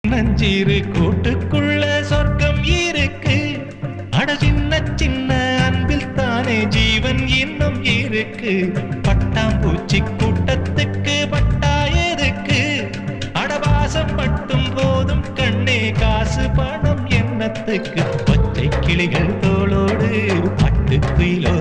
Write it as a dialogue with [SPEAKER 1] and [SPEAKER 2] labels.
[SPEAKER 1] நஞ்சீரு கூட்டுக்குள்ள சொர்க்கம் இருக்கு. அட சின்ன சின்ன அன்பில் தானே ஜீவன் இன்னும் இருக்கு. பட்டாம்பூச்சி கூட்டத்துக்கு பட்டா எதுக்கு? அடவாசம் மட்டும் போதும் கண்ணே, காசு பணம் என்னத்துக்கு? பச்சை கிளிகள் தோளோடு பட்டு குயிலோ